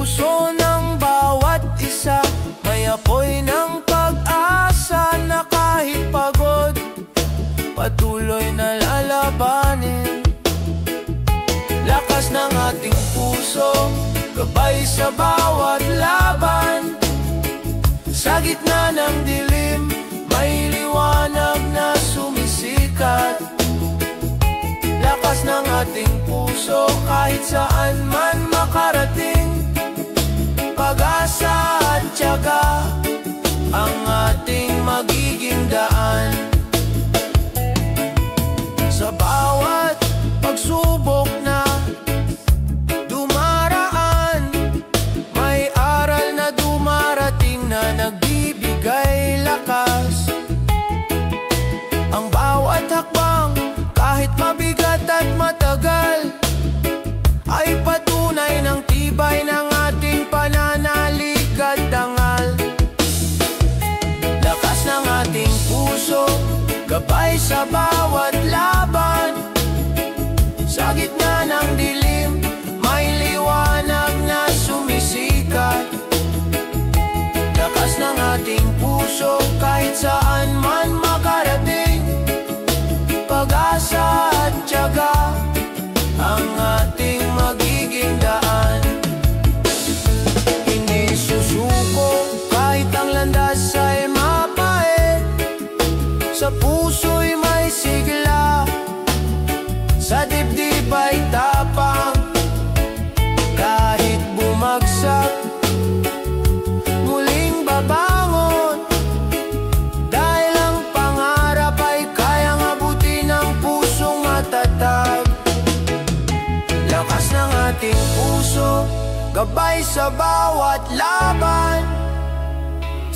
puso ng bawat isa, may apoy ng pag-asa na kahit pagod, patuloy na lalabanin. Lakas ng ating puso, gabay sa bawat laban. Sa gitna ng dilim, may liwanag na sumisikat. Lakas ng ating puso, kahit saan man makarating. Pag-asa at tiyaga ang ating magiging daan. Sa bawat pagsubok na dumaraan, may aral na dumarating na nagbibigay lakas. Ang bawat hakbang, kahit mabigat at matagal, ay patunay ng tibay ng ating pananalig at dangal. Lakas ng ating puso, gabay sa bawat laban. Sa gitna ng dilim, may liwanag na sumisikat. Lakas ng ating puso, kahit saan man makarating. Pag-asa at tiyaga ang ating magiging daan. Hindi susuko kahit ang landas ay mapait. Sa puso'y may sigla, sa dibdib ay tapang. Kahit bumagsak, muling babangon. Dahil ang pangarap ay kayang abutin ng pusong matatag. Lakas ng ating puso, gabay sa bawat laban.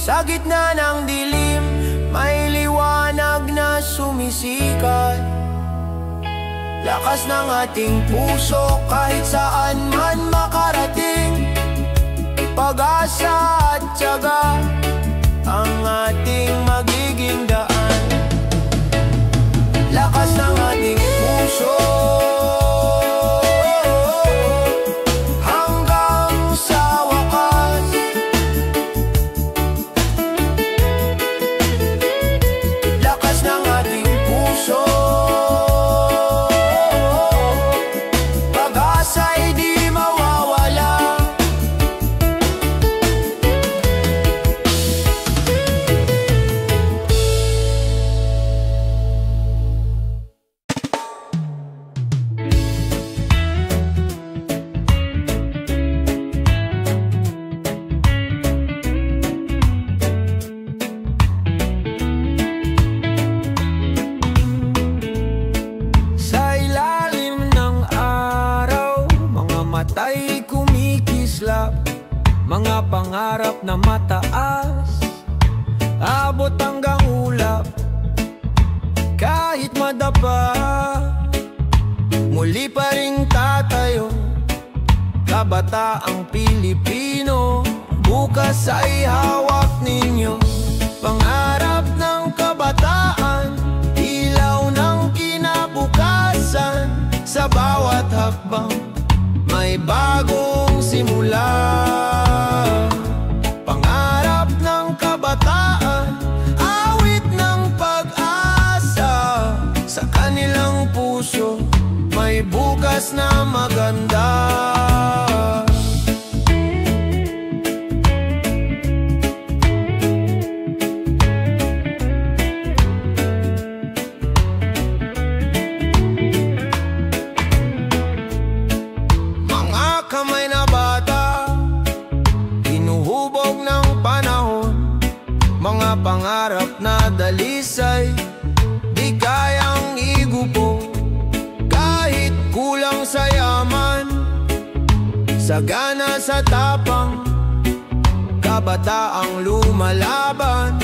Sa gitna ng dilim, may liwanag na sumisikat. Lakas ng ating puso, kahit saan man makarating. Pag-asa at tiyaga ang ating magiging daan. Lakas ng ating puso, hanggang sa wakas. Lakas ng ating puso, pag-asa'y di mawawala. Sa ilalim ng araw, mga mata'y kumikislap. Mga pangarap na mataas, abot hanggang ulap. Kahit madapa, muli pa ring tatayo. Kabataang Pilipino, bukas ay hawak ninyo. Pangarap ng kabataan, ilaw ng kinabukasan. Sa bawat hakbang, may bagong simula. Pangarap ng kabataan, awit ng pag-asa. Sa kanilang puso, may bukas na maganda. Mga kamay na bata, hinuhubog ng panahon. Mga pangarap na dalisay, di kayang igupo. Kahit kulang sa yaman, sagana sa tapang, kabataang lumalaban.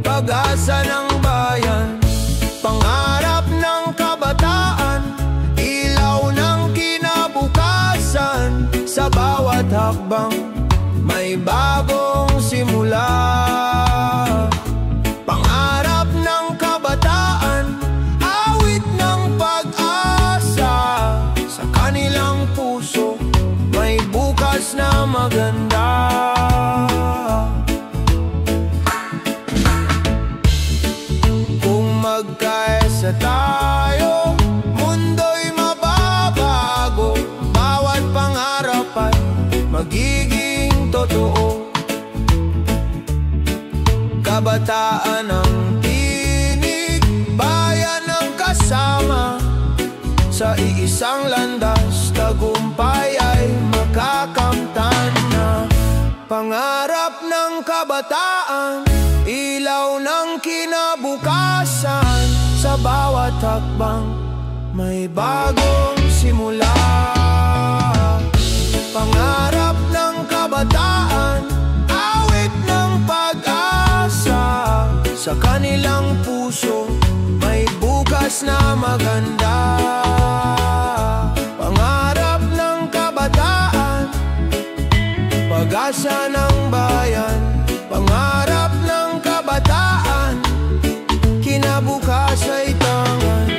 Pag-asa ng bayan, pangarap ng kabataan, ilaw ng kinabukasan. Sa bawat hakbang, may bagong simula. Pangarap ng kabataan, awit ng pag-asa. Sa kanilang puso, may bukas bukas na maganda. Kung magkaisa tayo, mundo'y mababago. Bawat pangarap ay magiging totoo. Kabataan ang tinig, bayan ang kasama. Sa iisang landas, tagumpay ay makakamtan na. Pangarap ng kabataan, ilaw ng kinabukasan. Sa bawat hakbang, may bagong simula. Pangarap ng kabataan, awit ng pag-asa. Sa kanilang puso, may bukas na maganda. Pangarap ng kabataan, pag-asa ng bayan. Pangarap ng kabataan, kinabukas ay tangan.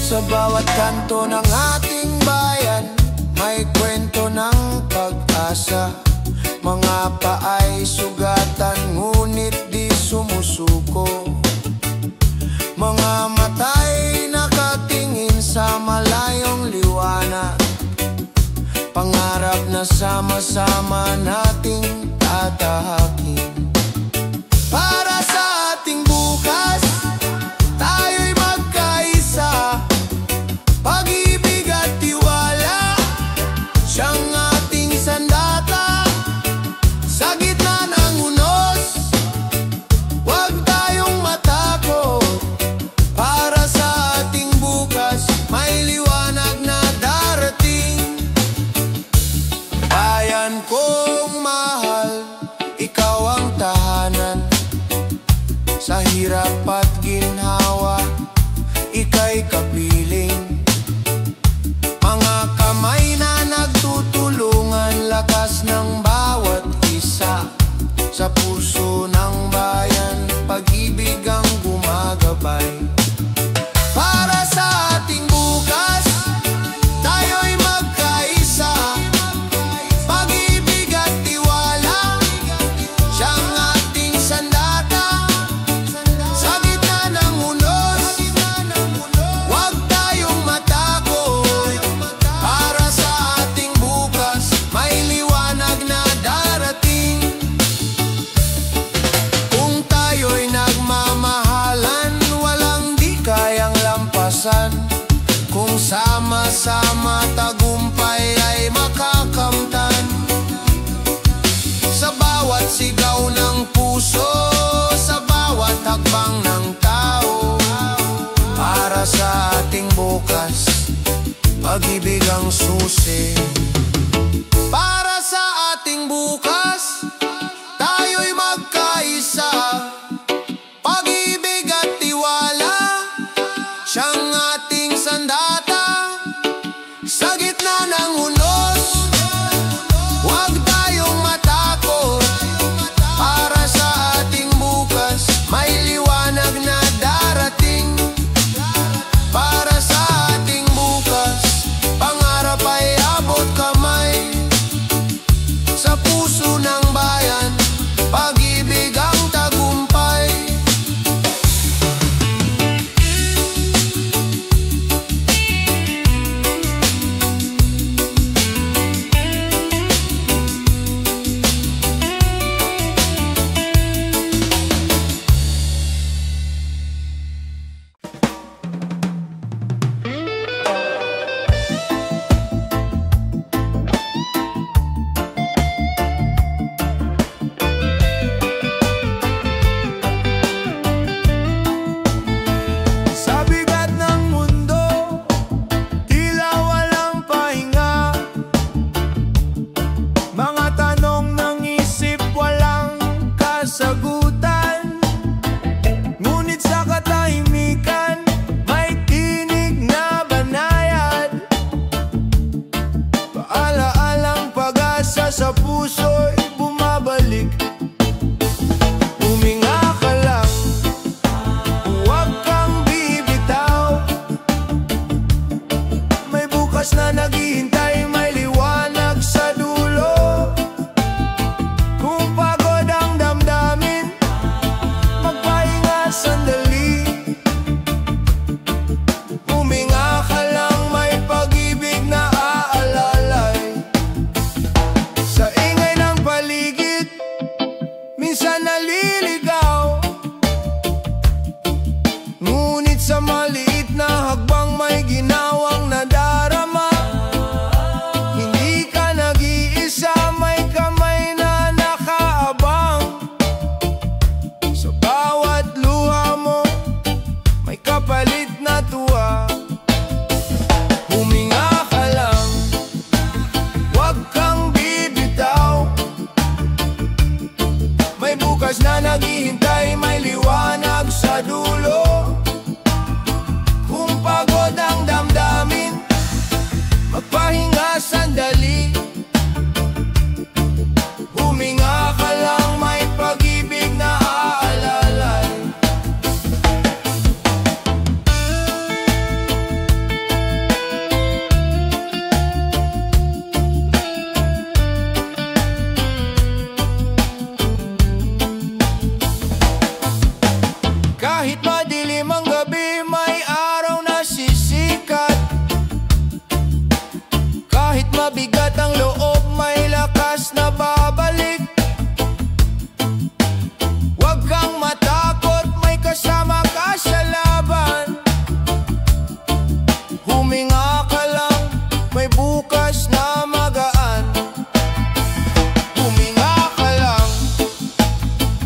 Sa bawat kanto ng ating bayan, may kwento ng pag-asa. Mga paay sugatan, ngunit di sumusuko. Mga mata'y nakatingin sa malayong liwanag. Pangarap na sama-sama nating tatahakin. Para sa ating bukas, tayo'y magkaisa. Pag-ibig at tiwala, siyang ating sandata. Sa gitna ng unos, huwag tayong matakot. Para sa ating bukas, may liwanag na darating. Bayan kong mahal, ikaw ang tahanan. Sa hirap at ginhawa, ika'y kapiling. Mga kamay na nagtutulungan, lakas ng bawat isa. Sa puso ng bayan, pag-ibig ang gumagabay. Para sa ating bukas, tayo'y magkaisa. Pag-ibig at tiwala, siyang ating sandata. Sa gitna ng unos, huwag tayong matakot. Para sa ating bukas, may liwanag na darating. Kung tayo'y nagmamahalan, walang di kayang lampasan. Kung sama-sama, tagumpay ay makakamtan. Sa bawat sigaw ng puso, sa bawat hakbang ng tao. Para sa ating bukas, pag-ibig ang susi. Para sa ating bukas, tayo'y magkaisa. Pag-ibig at tiwala, siyang ating sandata. Sa gitna ng unos, huwag tayong matakot. Para sa ating bukas, may liwanag na darating. Para sa ating bukas, pangarap ay abot minsan naliligaw, ngunit sa maliit na hakbang may ginawang nadarama. Hindi ka nag-iisa, may kamay na nakaabang. Sa bawat luha mo, may kapalit na tuwa. Huminga ka lang, huwag kang bibitaw. May bukas na naghihintay, may liwanag sa dulo. Kung pagod ang damdamin, magpahinga sandali. Huminga ka lang, may pag-ibig na aalalay. Kahit madilim ang gabi, may araw na sisikat. Kahit mabigat ang loob, may lakas na babalik. Huwag kang matakot, may kasama ka sa laban. Huminga ka lang, may bukas na magaan. Huminga ka lang,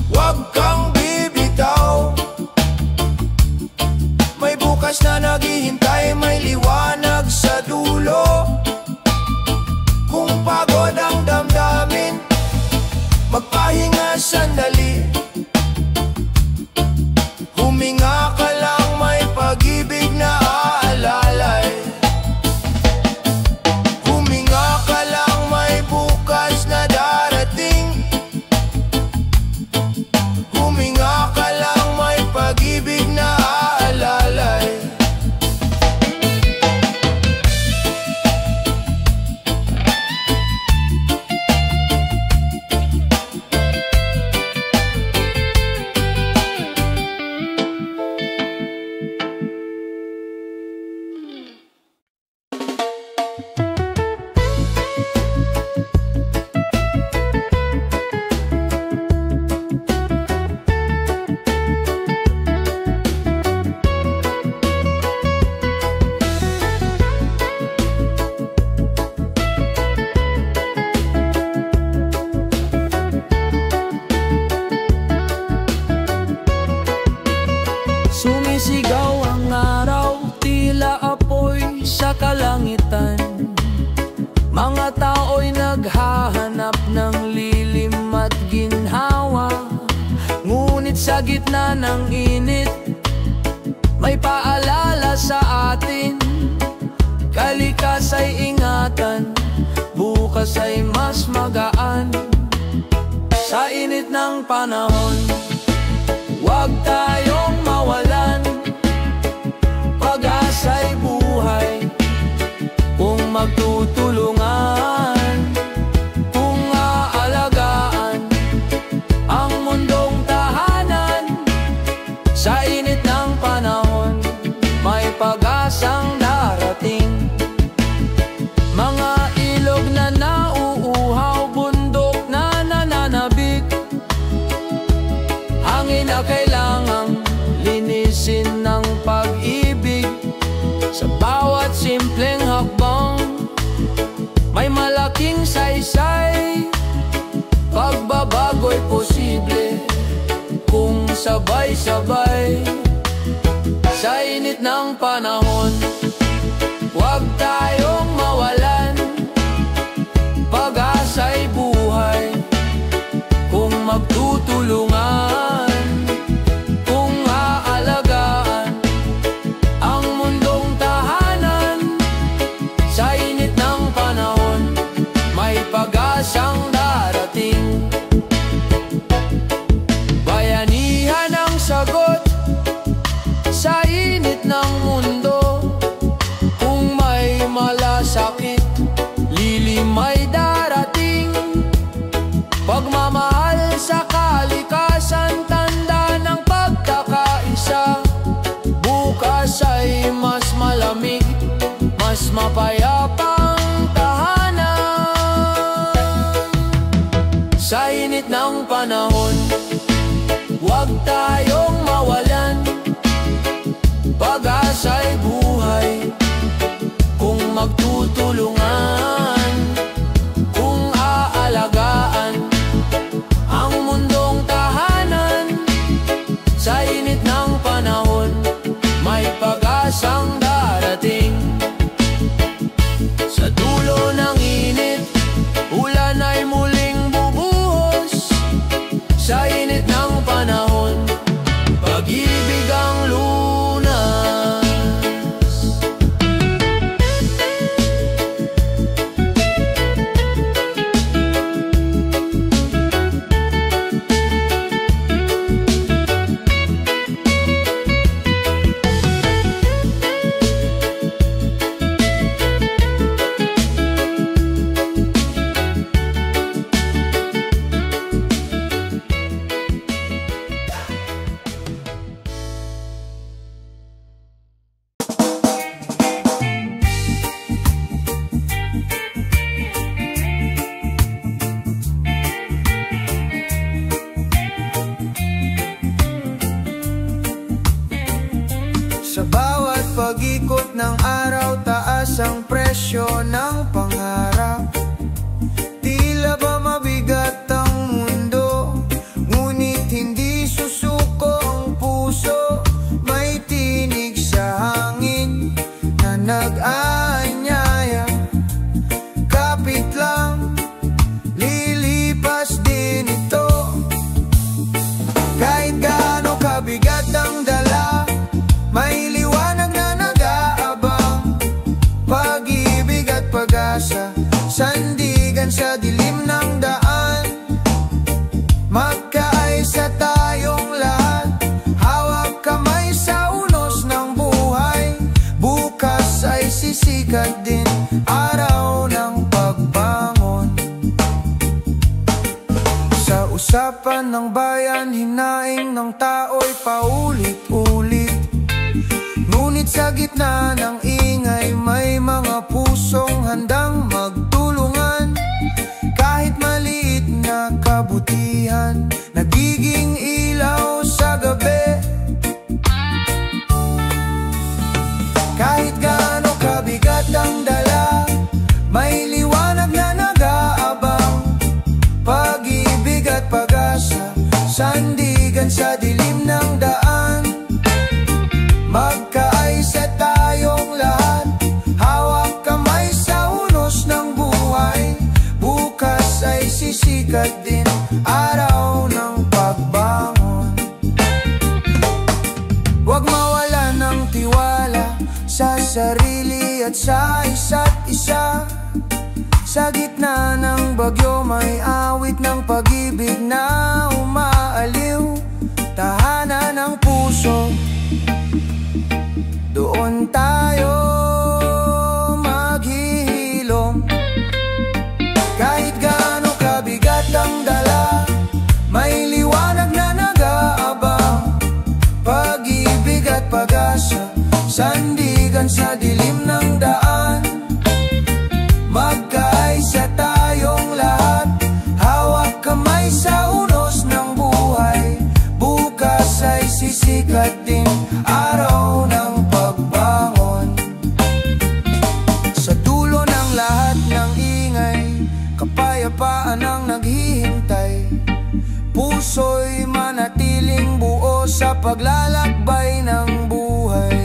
huwag kang bibitaw. May bukas na naghihintay, may liwanag sa dulo. Kung pagod ang damdamin, magpahinga sandali. Huminga ka lang, may pag-ibig na aalalay. Huminga ka lang, may bukas na darating. Huminga ka lang, may pag-ibig na aalalay. Sumisigaw ang araw, tila apoy sa kalangitan. Mga tao'y naghahanap ng lilim at ginhawa. Ngunit sa gitna ng init, may paalala sa atin. Kalikas ay ingatan, bukas ay mas magaan. Sa init ng panahon, huwag tayong mawalan. Pag-asa'y buhay kung magtutulungan, kung aalagaan ang mundong tahanan. Sa init ng panahon, may pag-asang darating. Mga ilog na nauuhaw, bundok na nananabik. Hangin na kailangang linisin ng pag-ibig. Sa bawat simpleng hakbang, may malaking saysay. Pagbabago'y posible kung sabay-sabay. Sa init ng panahon, huwag tayong mawalan. Pag-asa'y buhay kung magtutulungan, kung aalagaan ang mundong tahanan. Sa init ng panahon, may pag-asang darating. Bayanihan ang sagot sa init ng mundo. Kung may malasakit, lilim ay darating. Pagmamahal sa kalikasan, tanda ng pagkakaisa. Bukas ay mas malamig, mas mapayapang tahanan. Sa init ng panahon, Huwag tayong mawalan, pag-asa'y buhay. Kung magtutulungan, kung aalagaan ang mundong tahanan, sa init ng panahon may pag-asang darating. Sa dulo ng init, ulan ay muling bubuhos. Sa init ng panahon, pag-ibig ang lunas. Sa bawat pag-ikot ng araw, taas ang presyo ng pangarap. Tila ba mabigat ang mundo, ngunit hindi susuko ang puso. May tinig sa hangin na nag-aanyaya. Kapit lang, lilipas din ito. Kahit gaano kabigat ang dala, may liwanag na nag-aabang. Pag-ibig at pag-asa, sandigan sa dilim ng daan. Magkaisa tayong lahat, hawak kamay sa unos ng buhay. Bukas ay sisikat din, araw ng pagbangon. Sa usapan ng bayan, hinaing ng tao'y paulit-ulit. Ngunit sa gitna ng ingay, may mga pusong handang magtulungan. Kahit maliit na kabutihan, nagiging ilaw sa gabi. Kahit gaano kabigat ang dala, may liwanag na nag-aabang. Pag-ibig at pag-asa, sandigan sa dilim ng daan. Magkaisa tayong lahat, hawak kamay sa unos ng buhay. Bukas ay sisikat din, araw ng pagbangon. Huwag mawalan ng tiwala sa sarili at sa isa't isa. Sa gitna ng bagyo, may awit ng pag-ibig na umaaliw. Tahanan ng puso, doon tayo maghihilom. Kahit gaano kabigat ang dala, may liwanag na nag-aabang. Pag-ibig at pag-asa, sandigan sa dilim ng daan. Magkaisa tayong lahat, hawak kamay sa unos ng buhay. Bukas ay sisikat din, araw ng pagbangon. Sa dulo ng lahat ng ingay, kapayapaan ang naghihintay. Puso'y manatiling buo sa paglalakbay ng buhay.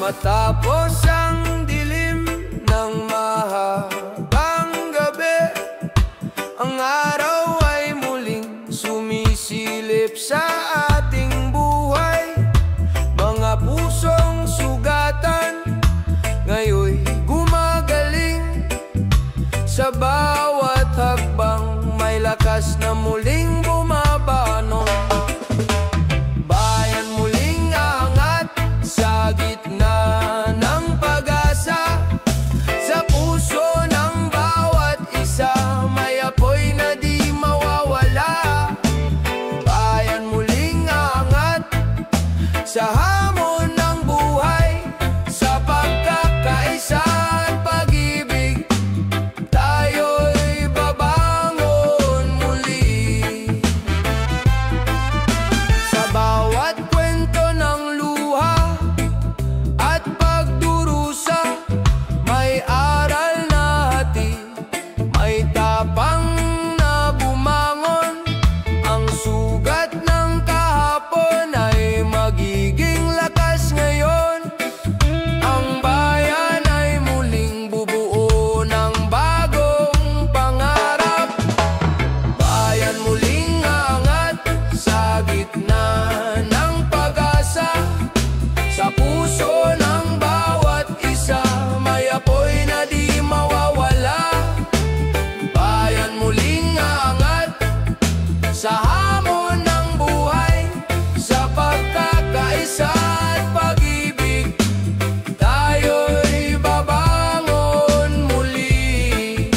Matapos ang dilim ng mahabang gabi, ang araw ay muling sumisilip sa ating buhay. Mga pusong sugatan ngayon'y gumagaling. Sa bawat hakbang may malakas na muling bumabangon. Bayan muling aangat sa gitna ng pag-asa. Sa puso ng bawat isa may apoy na di mawawala. Bayan muling aangat sa hamon ng buhay, sa pagkakaisa at pag-ibig, tayo'y babangon muli. Sa bawat kwento ng luha at pagdurusa, may aral na hatid, may tapang na bumangon. Ang sugat ng kahapon ay magiging lakas ngayon. Ang bayan ay muling bubuo ng bagong pangarap. Bayan muling aangat sa gitna ng pag-asa. Sa puso ng bawat isa may apoy na di mawawala. Bayan muling aangat sa hamon ng buhay, sa pagkakaisa at pag-ibig, tayo'y babangon muli.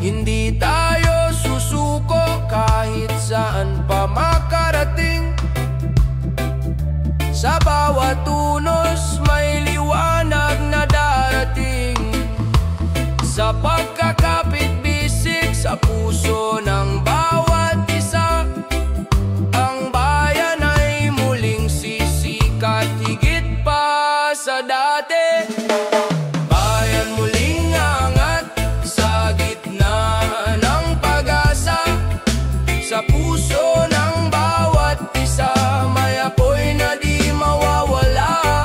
Hindi tayo susuko kahit saan pa makarating. Sa bawat unos may liwanag na darating. Sa pagkakapit-bisig sa puso ng bawat isa, ang bayan ay muling sisikat higit pa sa dati. Bayan muling aangat sa gitna ng pag-asa. Sa puso ng bawat isa may apoy na di mawawala.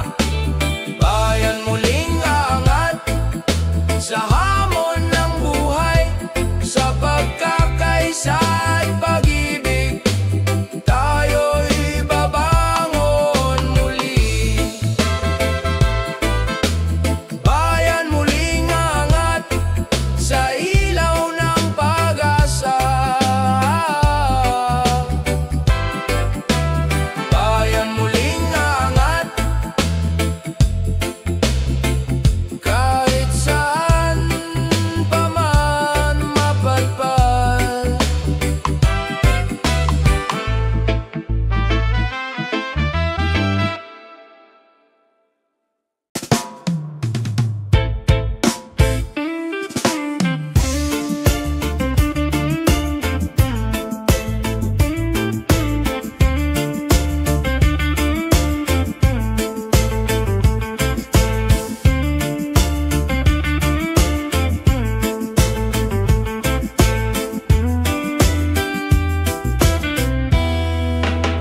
Bayan muling aangat sa hamon ng buhay, sa pagkakaisa at pag-ibig, tayo'y babangon muli. Bayan muling aangat sa ilaw ng pag-asa. Bayan muling aangat kahit saan pa man mapadpad.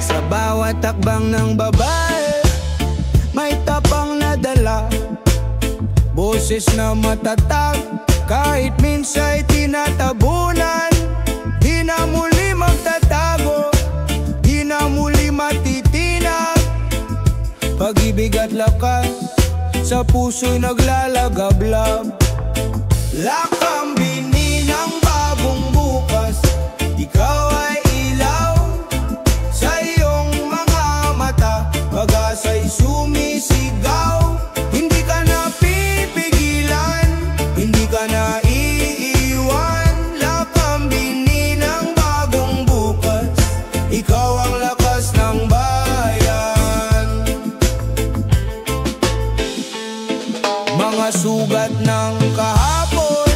Sa bawat takbang ng babae may tapang na dala, boses na matatag kahit minsa'y tinatabunan. Di na muli magtatago, di na muli matitinag. Pag-ibig at lakas sa puso'y naglalagablab. Lakambini ng bagong bukas, ikaw ay ilaw sa iyong mga mata. Pag-asa'y sumisigaw, hindi ka na pipigilan, hindi ka na iiwan. Lakambini ng bagong bukas, ikaw ang lakas ng bayan. Mga sugat ng kahapon,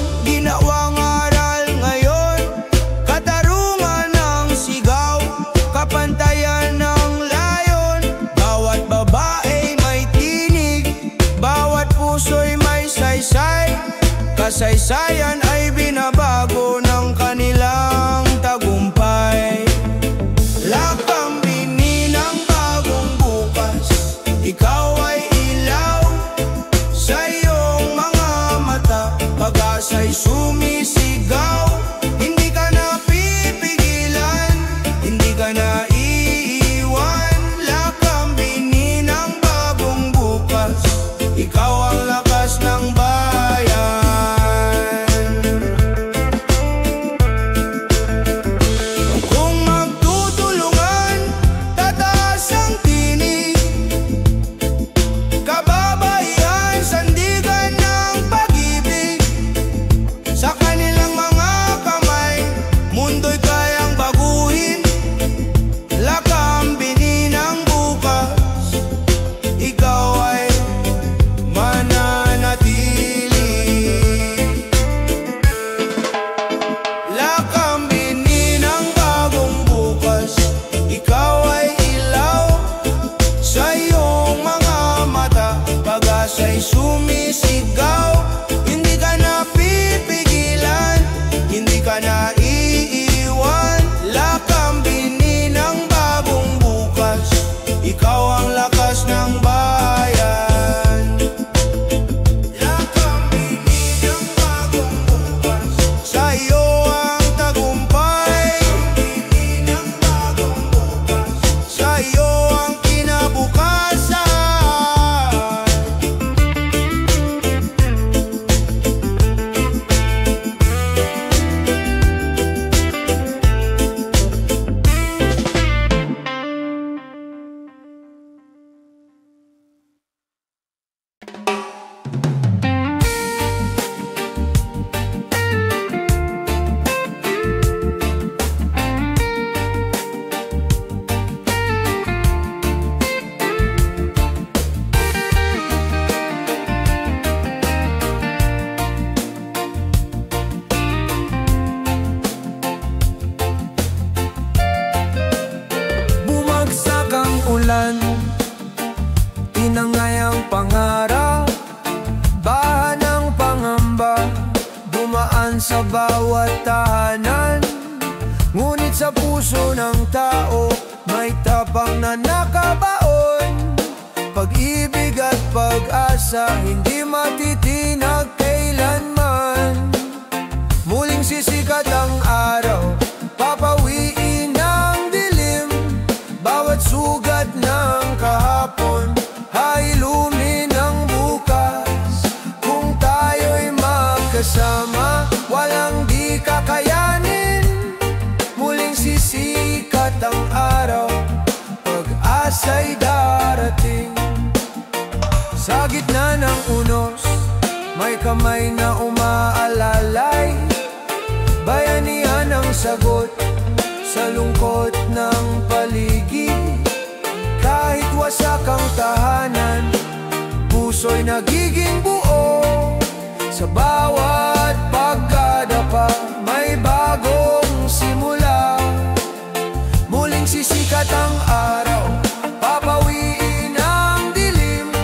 sa bawat tahanan. Ngunit sa puso ng tao may tapang na nakabaon. Pag-ibig at pag-asa hindi matitinag kailanman. Muling sisikat ang araw, papawiin ang dilim. Bawat sugat ng kahapon ay lumin ng bukas. Kung tayo'y magkasama, walang di kakayanin. Muling sisikat ang araw, pag-asa'y darating. Sa gitna ng unos, may kamay na umaalalay. Bayanihan ang sagot sa lungkot ng paligid. Kahit wasak ang tahanan, puso'y nagiging buo. Sa bawat pagkadapa, may bagong simula. Muling sisikat ang araw, papawiin ang dilim.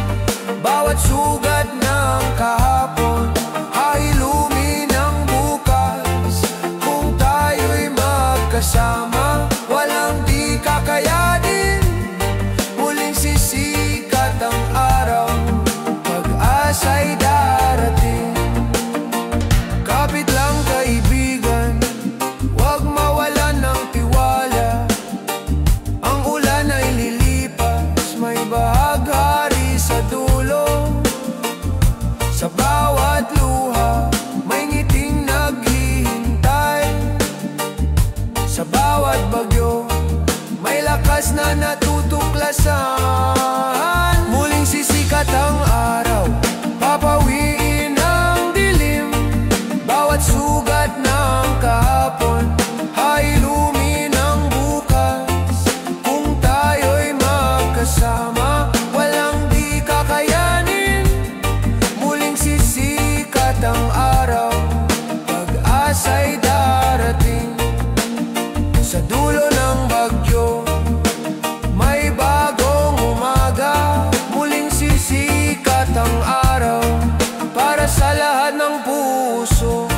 Bawat sugat ng kahapon ay lumin ng bukas. Kung tayo'y magkasama, walang di kakayanin. Muling sisikat ang araw, pag-asa'y darating. Kapit lang kaibigan, huwag mawalan ng tiwala. Ang ulan ay lilipas, may bahaghari sa dulo. Sa bawat luha, may ngiting naghihintay. Sa bawat bagyo, may lakas na natutuklasan. Muling sisikat ang araw, papawiin ang dilim. Bawat sugat ng kahapon ay lumin ng bukas. Kung tayo'y magkasama, walang di kakayanin. Muling sisikat ang araw, pag-asa'y darating. Sa dulo ng bagyo, may bagong umaga. Muling sisikat ang araw, para sa lahat ng puso.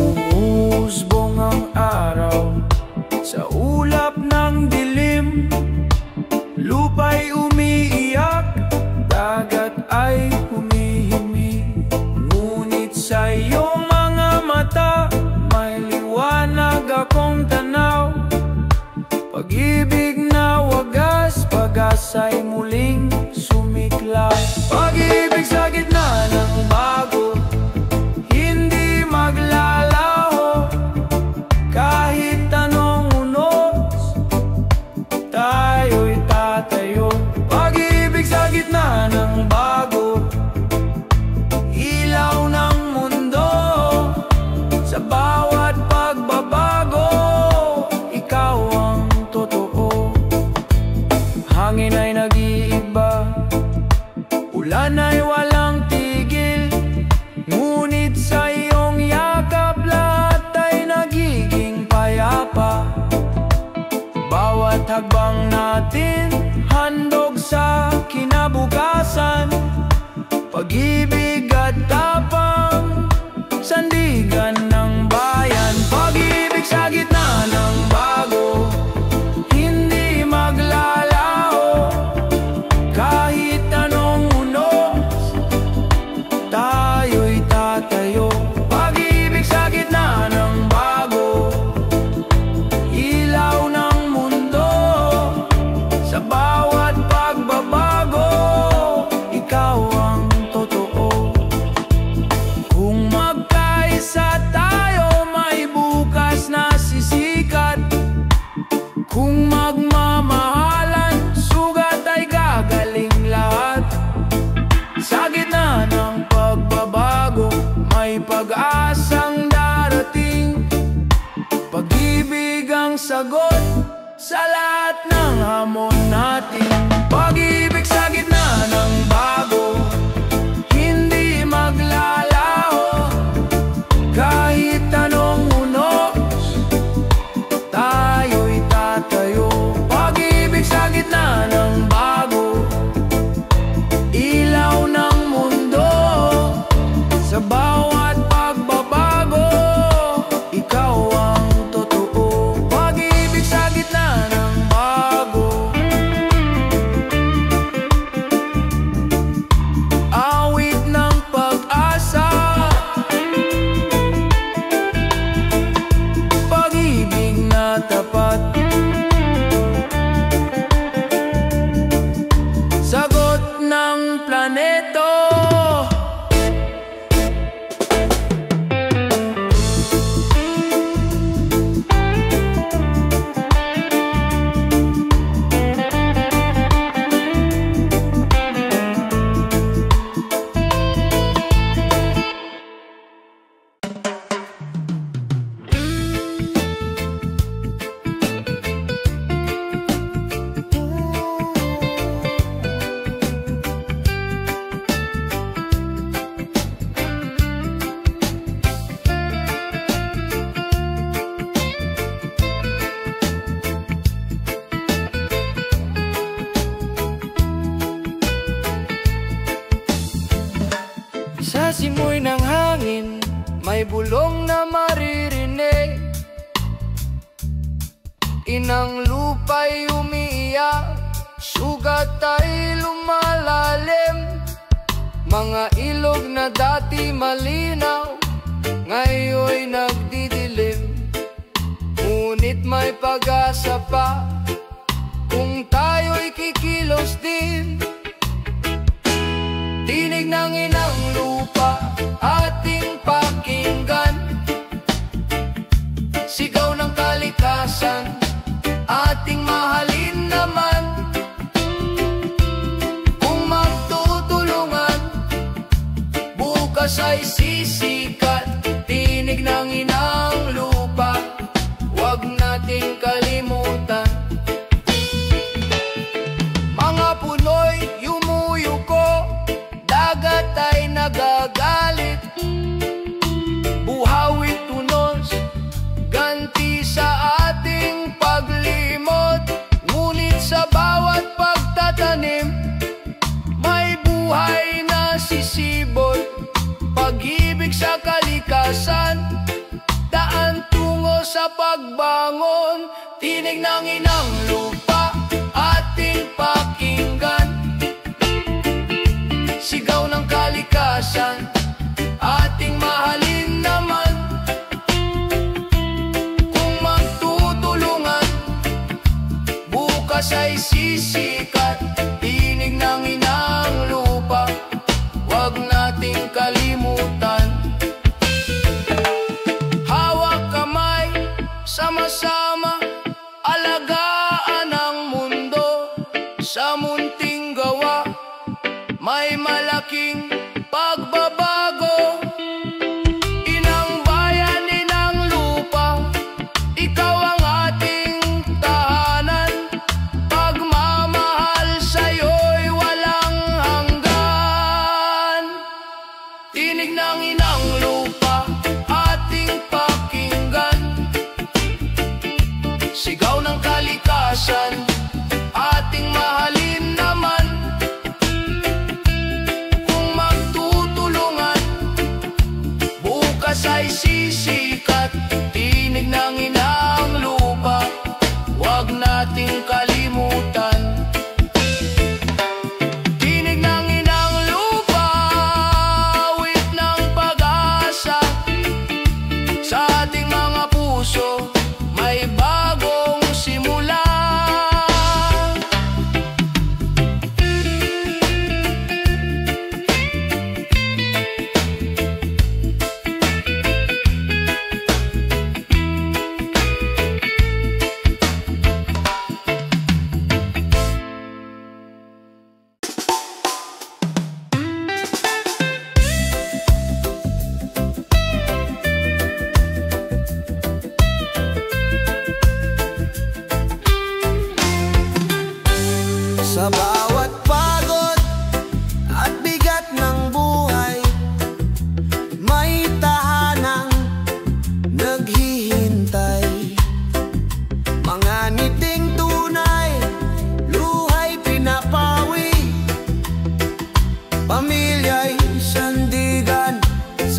Umusbong ang araw sa ulap ng dilim. Lupa'y umiiyak, dagat ay humihimig. Ngunit sa iyong mga mata, may liwanag akong tanaw. Pag-ibig na wagas, pag-asa'y muling sumiklab. Pag-ibig sa gitna ng bago, hindi maglalaho. Kahit anong unos, tayo'y tatayo. Pag-ibig sa gitna ng bago, ilaw ng mundo. Sa bawat pagbabago, ikaw ang totoo. Hangin ay nag-iiba, ulan ay walang tigil. Ngunit sa iyong yakap, lahat ay nagiging payapa. Bawat hagbang natin, handog sa kinabukasan. Pag-ibig at tapang, sandigan ng bayan. Pag-ibig sa gitna ng bago, hindi maglalaho. Kahit anong unos, tayo'y tatayo. Pag-ibig sa gitna ng bago, ilaw ng mundo. Sa bawat pagbabago, ikaw ang totoo. Kung magkaisa tayo, sagot sa lahat ng hamon natin. Pag-ibig sa gitna ng bago, hindi maglalaho. Kahit anong unos, tayo'y tatayo. Pag-ibig sa gitna ng bago, ilaw ng mundo. Sa bawat pagbabago, ikaw ang totoo. Pag-ibig sa gitna ng bago, awit ng pag-asa. Pag-ibig na tapat, sagot ng planeto. Sa simoy ng hangin, may bulong na maririnig. Inang lupa'y umiiyak, sugat ay lumalalim. Mga ilog na dati malinaw, ngayon'y nagdidilim. Ngunit may pag-asa pa, kung tayo'y kikilos din. Tinig ng inang lupa, ating pakinggan. Sigaw ng kalikasan, ating mahalin naman. Kung magtutulungan, bukas ay sisikat. Tinig ng inang lupa, huwag nating kalimutan. Mga puno'y yumuyuko, dagat ay nagagalit. Buhawit tunos, ganti sa ating paglimot. Ngunit sa bawat pagtatanim, may buhay na sisibol. Pag-ibig sa kalikasan, daan tungo sa pagbangon. Tinig ng inang lupa, ating pakinggan. Sigaw ng kalikasan, ating mahalin naman. Kung magtutulungan, bukas ay sisikat. Tinig ng inang lupa, huwag nating kalimutan. Hawak kamay, sama-sama, alagaan ang mundo. Sa munting gawa, may malaking pagbabago. Inang bayan, inang lupa, ikaw ang ating tahanan. Pagmamahal sa'yo'y walang hanggan. Tinig ng inang lupa, ating pakinggan. Sigaw ng kalikasan, ating mahalin naman. Ay sisikat, tinig ng inang lupa, huwag nating kalimutan. Tinig ng inang lupa, awit ng pag-asa. Sa ating mga puso, may bagong simula.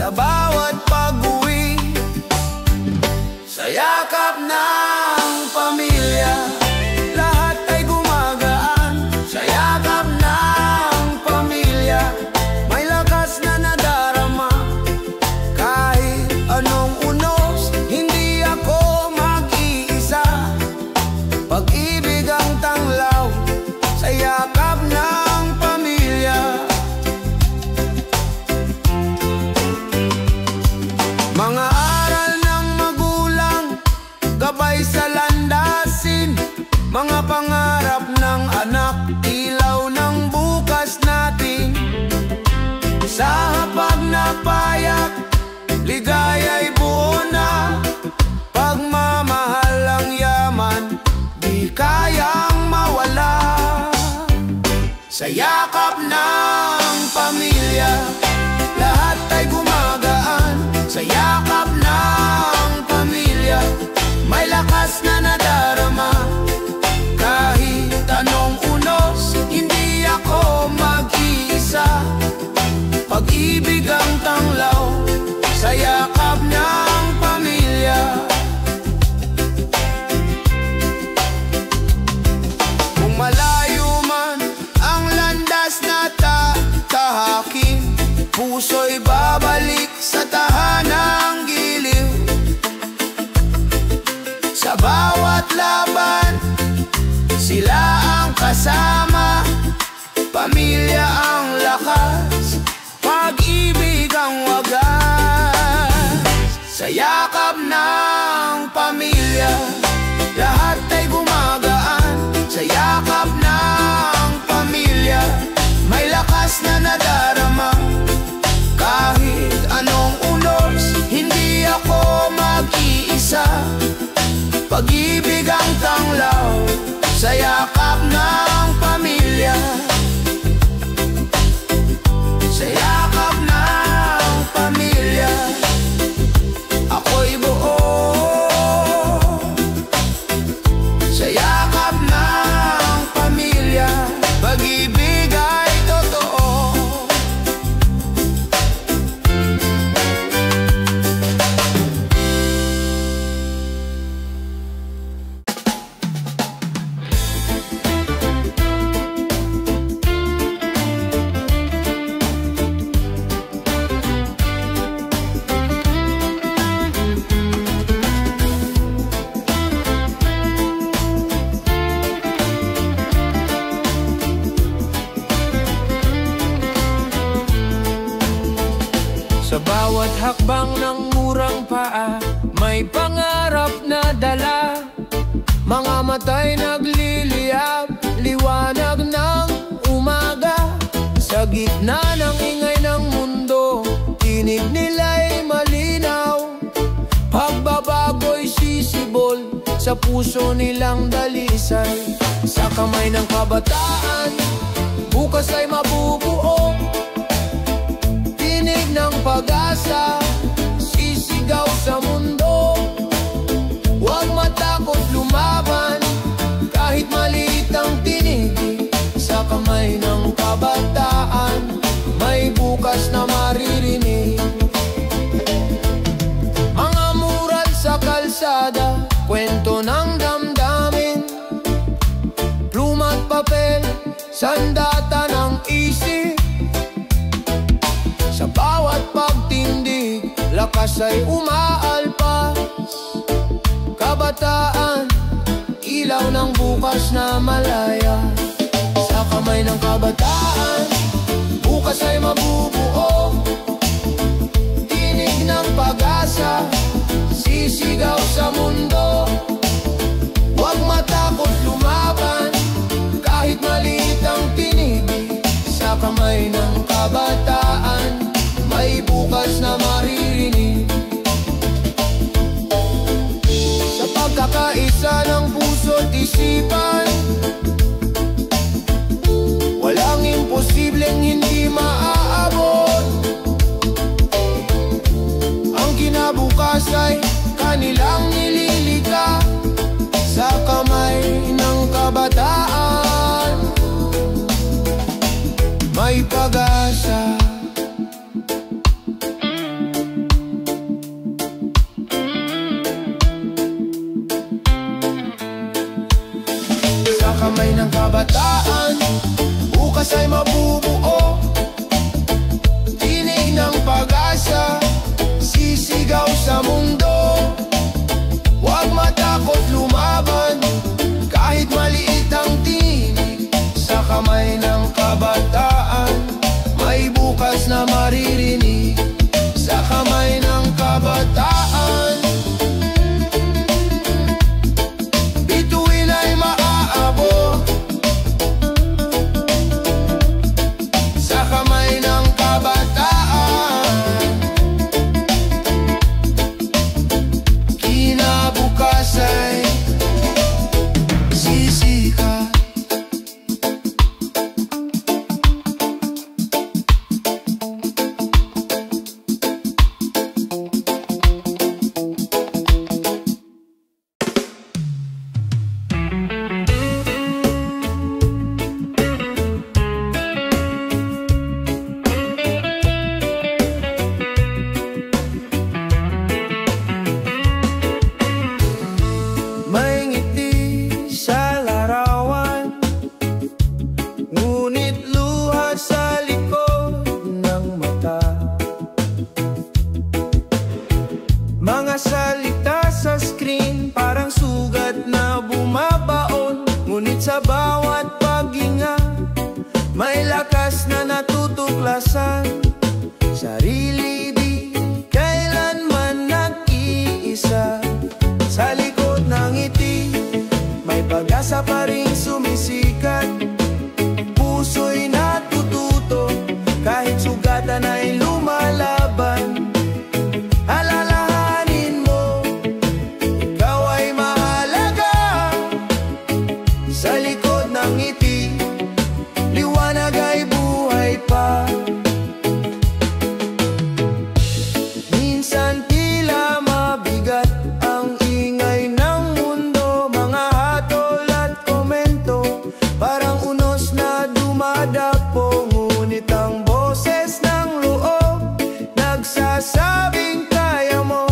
sa bawat pag-uwi, sa yakap ng pamilya, lahat ay gumagaan. Sa yakap ng pamilya, may lakas na nadarama. Kahit anong unos, hindi ako mag-iisa. Pag-ibig ang tanglaw sa yakap ng pamilya. Mga aral ng magulang, gabay sa landasin, mga pangarap ng anak, ilaw ng bukas natin. Sa hapag na payak, ligaya'y buo na. Pagmamahal ang yaman, di kayang mawala. Sa yakap ng pamilya, lahat ay gumagaan. Sa yakap ng pamilya, may lakas na nadarama. Kahit anong unos, hindi ako mag-iisa. Pag-ibig ang tanglaw sa yakap ng pamilya. Kung malayo man ang landas na tatahakin, puso'y babalik sa tahanang giliw. Sa bawat laban, sila ang kasama. Pamilya ang lakas, pag-ibig ang wagas. Sa yakap ng pamilya, lahat ay gumagaan. Sa yakap ng pamilya, may lakas na nadarama. Kahit anong unos, hindi ako mag-iisa. Pag-ibig ang tanglaw sa yakap ng pamilya. Sa yakap ng pamilya, ako'y buo. Sa yakap ng pamilya, pag-ibig ay totoo. Sa bawat hakbang ng murang paa, may pangarap na dala. Mga mata'y nagliliyab, liwanag ng umaga. Sa gitna ng ingay ng mundo, tinig nila'y malinaw. Pagbabago'y sisibol, sa puso nilang dalisay. Sa kamay ng kabataan, bukas ay mabubuo. Tinig ng pag-asa, sisigaw sa mundo. Huwag matakot lumaban, kahit maliit ang tinig. Sa kamay ng kabataan, may bukas na maririnig. Mga mural sa kalsada, kwento ng damdamin. Pluma't papel, sandata ng isip. Sa bawat pagtindig, lakas ay umaalpas. Kabataan, ilaw ng bukas na malaya. Sa kamay ng kabataan, bukas ay mabubuo. Tinig ng pag-asa, sisigaw sa mundo. Huwag matakot lumaban, kahit maliit ang tinig. Sa kamay ng kabataan, may bukas na maririnig. Sa pagkakaisa ng puso't isipan, walang imposibleng hindi maaabot. Ang kinabukas ay kanilang nililika. Sa kamay ng kabataan, may pag-asa. maririnig sa kamay ng kabataan. Bituin ay maaabot sa kamay ng kabataan. Kinabukas ay sisikat. May ngiti sa larawan, ngunit luha sa likod ng mata. Mga salita sa screen parang sugat na bumabaon, ngunit sa bawat paghinga may lakas na natutuklasan. Sarili di kailanman nag-iisa. Sa likod ng ngiti may pag-asa pa rin sumisikat. Puso'y natututo kahit sugatan ay lumalaban. Alalahanin mo, ikaw ay mahalaga. Sa likod ng ngiti, liwanag ay buhay pa. Minsan tila mabigat ang ingay ng mundo, mga hatol at komento parang unos na dumadapo. Ngunit ang boses ng loob nagsasabing kaya mo.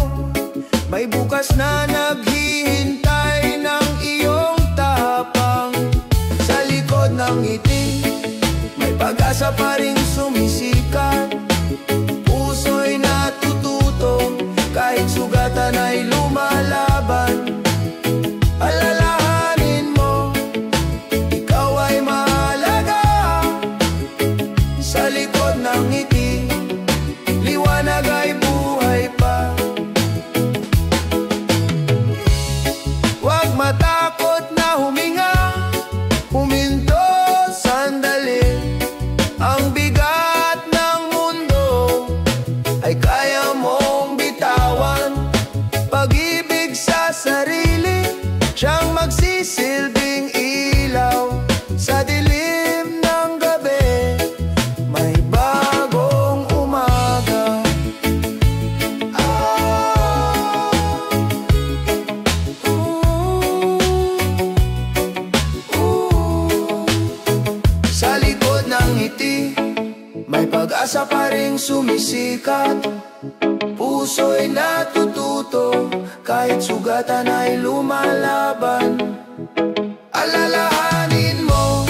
May bukas na naghihintay ng iyong tapang. Sa likod ng ngiti may pag-asa pa rin sumisikat. Puso'y natututo kahit sugatan ay lumalaban. Alalahanin mo, ikaw ay mahalaga. Sa likod ng ngiti, liwanag ay buhay pa. Huwag matakot na huminga, huminto sandali. Ang bigat ng mundo ay kaya mong bitawan. Pag-ibig sa sarili, siyang magsisilbing ilaw. Sa dilim ng gabi, may bagong umaga. Sa likod ng ngiti, may pag-asa pa rin sumisikat. Puso'y natututo kahit sugatan ay lumalaban. Alalahanin mo,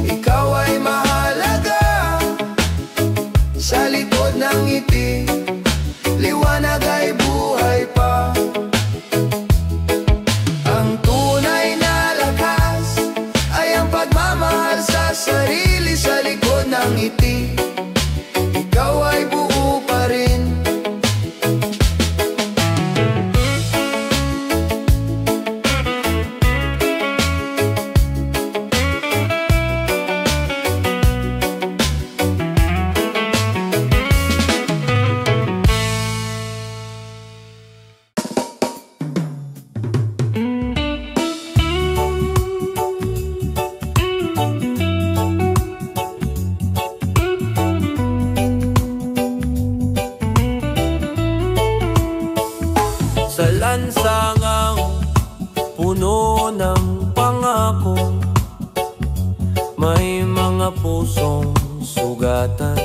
ikaw ay mahalaga. Sa likod ng ngiti, liwanag ay buhay pa. Ang tunay na lakas ay ang pagmamahal sa sarili. Sa likod ng ngiti, ikaw ay buo pa rin. Sa lansangang puno ng pangako, may mga pusong sugatan,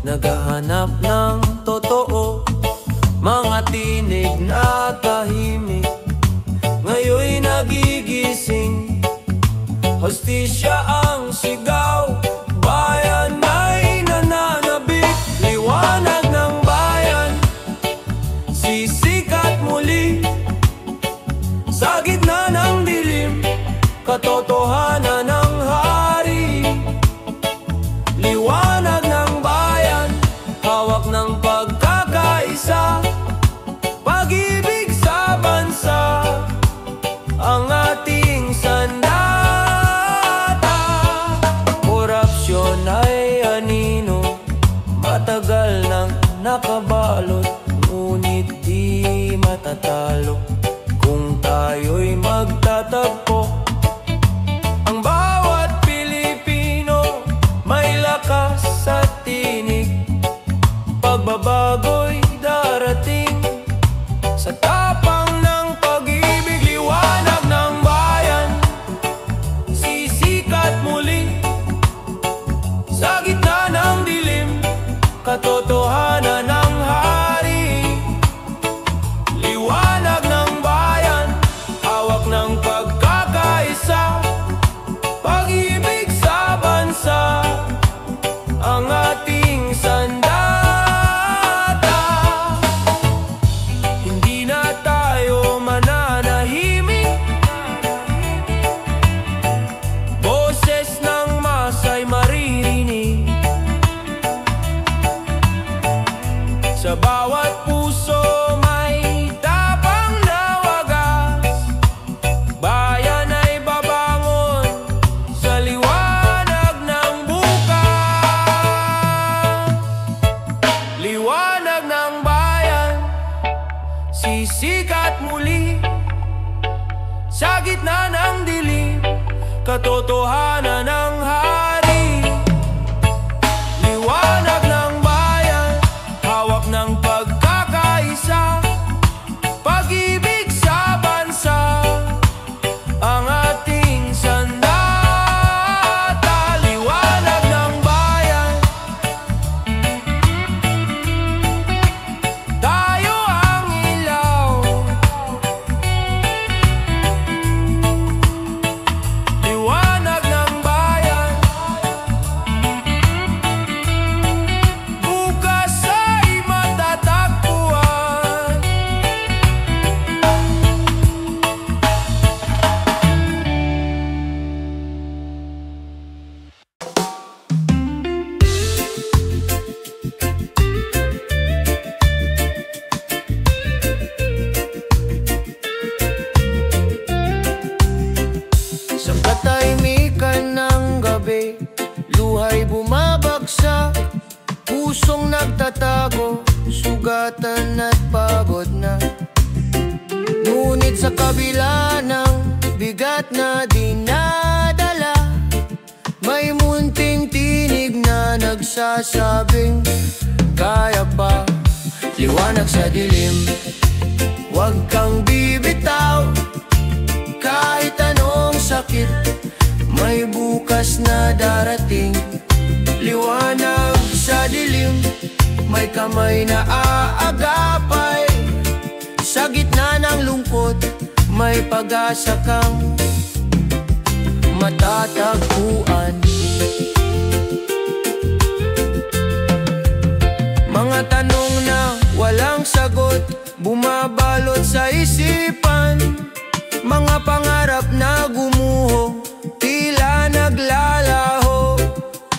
naghahanap ng totoo. Mga tinig na tahimik, ngayon'y nagigising. Hostisya ang sigaw, bayan ay nananabik. Liwanag ng bayan, sisikat muli. Sa gitna ng dilim, katotohanan ng hari. Liwanag ng bayan, hawak ng pagkakaisa, pag-ibig sa bansa, ang ating sandata. Korupsyon ay anino, matagal nang nakabalot, ngunit di matatalo kung tayo'y magtatagpo. Ang bawat Pilipino may lakas sa tinig, pagbabago'y darating sa tapang ng pag-ibig. Liwanag ng bayan, sisikat muli sa gitna ng dilim, katotohanan ng hari. Liwanag ng bayan, hawak ng pagkakaisa, pag-ibig sa bansa, ang ating sandata. Hindi na tayo mananahimik, boses ng masa'y maririnig sa bawat puso. May tapang na wagas, bayan ay babangon sa liwanag ng bukas. Liwanag ng bayan, sisikat muli sa gitna ng dilim, katotohanan ng hari. Liwanag ng bayan, hawak ng pagkakaisa, pag-ibig sa bansa, ang ating sandata. Liwanag ng bayan, tayo ang ilaw. Liwanag ng bayan, bukas ay matatagpuan. Sa katahimikan ng gabi, luhay bumabagsak, pusong nagtatago, sugatan at pagod na. Ngunit sa kabila ng bigat na dinadala, may munting tinig na nagsasabing kaya pa. Liwanag sa dilim, huwag kang bibitaw, kahit anong sakit, may bukas na darating. Liwanag sa dilim, may kamay na aagapay, sa gitna ng lungkot, may pag-asa kang matatagpuan. Mga tanong na walang sagot, bumabalot sa isipan, mga pangarap na gumuho, tila naglalaho.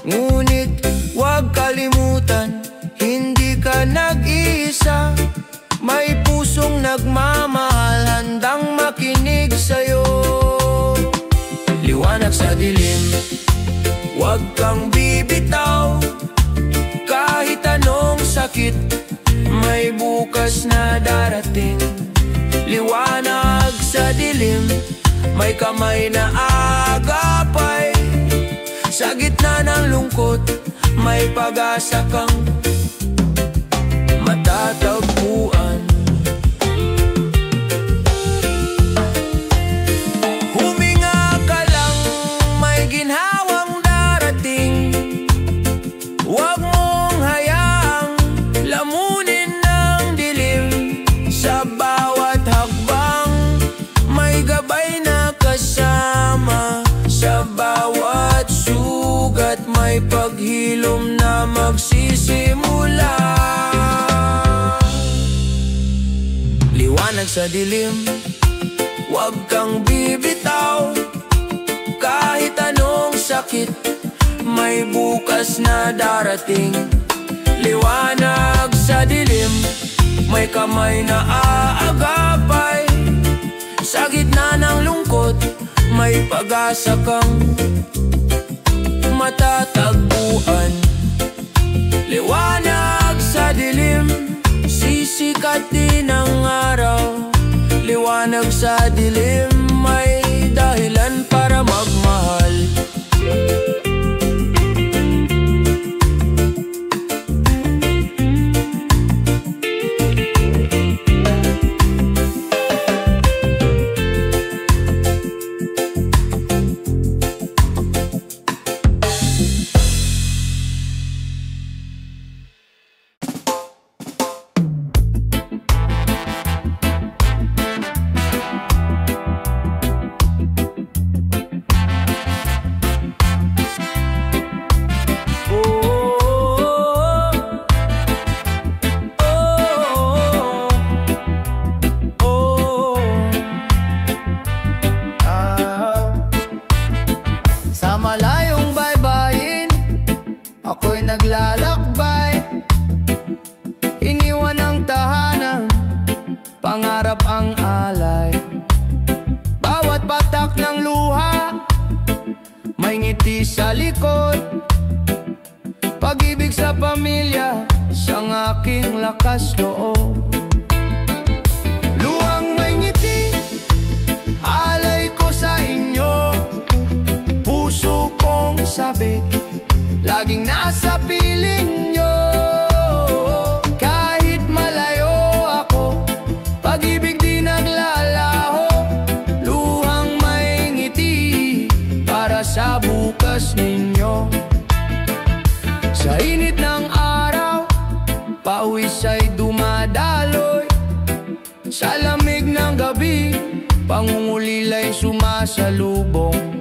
Ngunit huwag kalimutan, hindi ka nag-iisa, may pusong nagmamahal, handang makinig sa'yo. Liwanag sa dilim, huwag kang bibitaw, kahit anong sakit, may bukas na darating. Liwanag sa dilim, may kamay na agapay, sa gitna ng lungkot, may pag-asa kang matatagpuan. Huminga ka lang, may ginhawang darating, huwag mong hayaang lamunin ng dilim. Sa bawat hakbang, may gabay na kasama, sa bawat sugat, may paghilom na magsisimula. Liwanag sa dilim, huwag kang bibitaw, kahit anong sakit, may bukas na darating. Liwanag may kamay na aagapay. Sa gitna ng lungkot, may pag-asa kang matatagpuan. Liwanag sa dilim, sisikat din ang araw. Liwanag sa dilim, may dahilan para magmahal. Ako'y naglalakbay, iniwan ang tahanan, pangarap ang alay. Bawat patak ng luha, may ngiti sa likod. Pag-ibig sa pamilya, siyang aking lakas loob. Luhang may ngiti, alay ko sa inyo. Puso kong sabik, laging nasa piling nyo. Kahit malayo ako, pag-ibig di naglalaho. Luhang may ngiti para sa bukas ninyo. Sa init ng araw, pawis ay dumadaloy. Sa lamig ng gabi, pangungulila'y sumasalubong.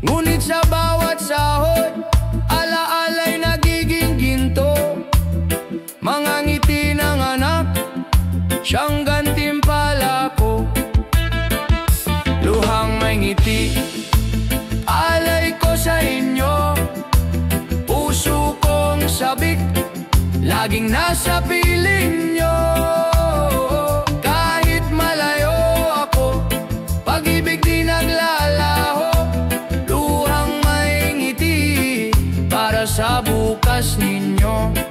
Ngunit sa bawat sahod, alaala'y nagiging ginto. Mga ngiti ng anak, siyang gantimpala ko. Luhang may ngiti, alay ko sa inyo. Puso kong sabik, laging nasa piling nyo. Kahit malayo ako, pag-ibig di naglalaho. Luhang may ngiti para sa bukas ninyo.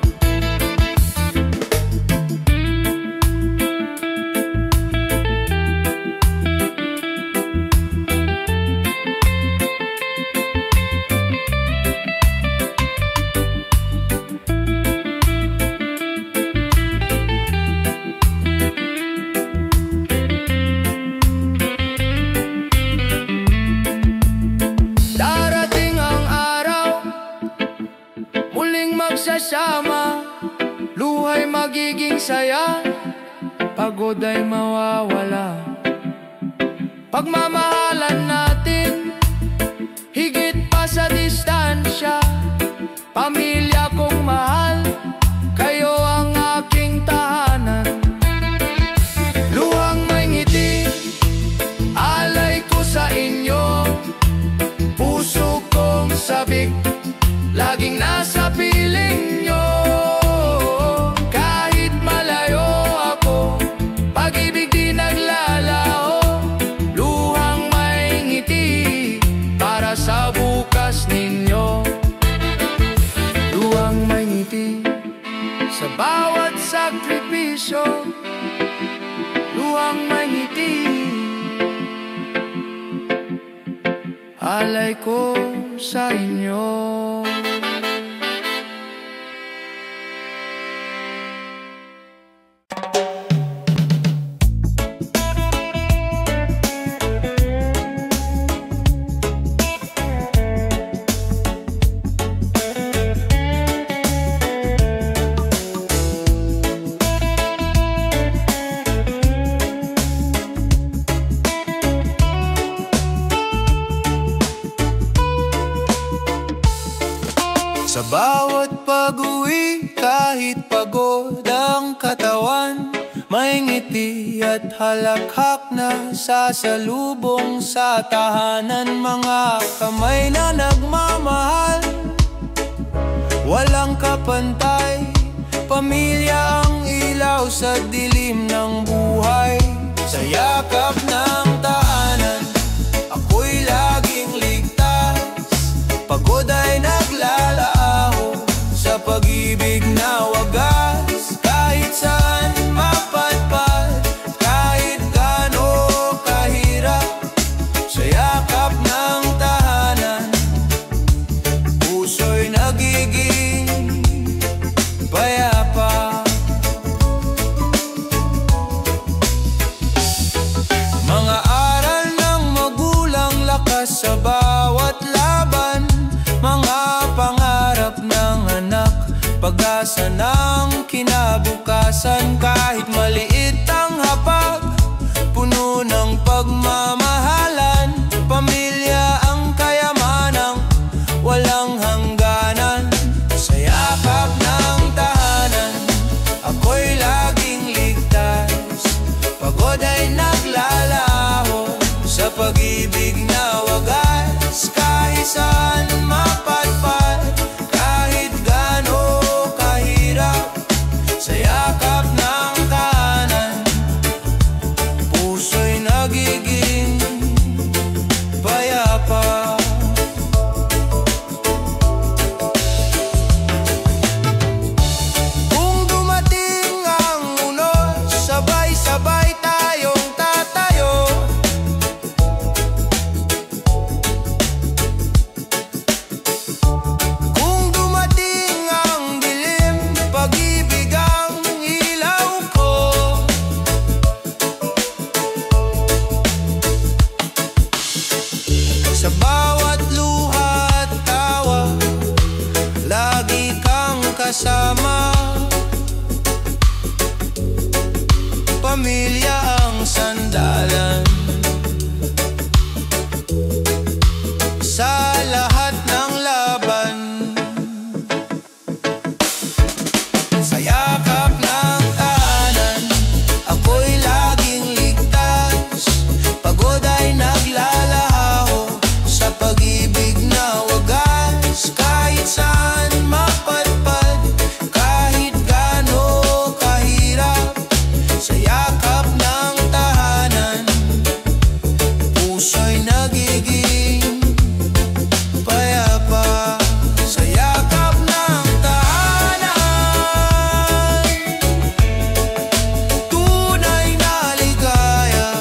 Darating ang araw, muling magsasama. Luha'y magiging saya, pagod ay mawawala. Pagmamahalan natin, higit pa sa distansya. Pamilya kong mahal, kayo ang aking tahanan. Luhang may ngiti, alay ko sa inyo. Puso kong sabik, laging nasa piling nyo. Kahit malayo ako, pag-ibig di naglalaho. Luhang may ngiti para sa bukas ninyo. Luhang may ngiti sa bawat sakripisyo. Luhang may ngiti, alay ko sa inyo. Sa bawat pag-uwi, kahit pagod ang katawan, may ngiti at halakhak na sasalubong sa tahanan. Mga kamay na nagmamahal, walang kapantay. Pamilya ang ilaw ilaw sa dilim ng buhay. Sa yakap ng tahanan, ako'y laging ligtas. Pagod ay naglalaaho sa pag-ibig na wagas. Kahit saan mapadpad, kahit gaano kahirap, sa yakap ng tahanan, puso'y nagiging payapa. Mga aral ng magulang, lakas sa bawat laban. Mga pangarap ng anak, pag-asa ng kinabukasan. Kahit maliit ang hapag, puno ng pagmamahalan. Pamilya ang kayamanang walang hangganan. Sa yakap ng tahanan, ako'y laging ligtas. Pagod ay naglalaho sa pag-ibig na wagas. Kahit saan mapadpad, kahit gaano kahirap, sa yakap ng tahanan, puso'y nagiging payapa. Kung dumating ang unos, sabay-sabay tayong tatayo. Kung dumating ang dilim, pag-ibig ang ilaw ko. Sa bawat luha at tawa, lagi kang kasama. Pamilya ang sandalan sa lahat ng laban. Sa yakap ng tahanan, ako'y laging ligtas. Pagod ay naglalaho sa pag-ibig na wagas. Kahit saan mapadpad, kahit gaano kahirap, sa yakap ng tahanan, puso'y nagiging payapa. Sa yakap ng tahanan, tunay na ligaya.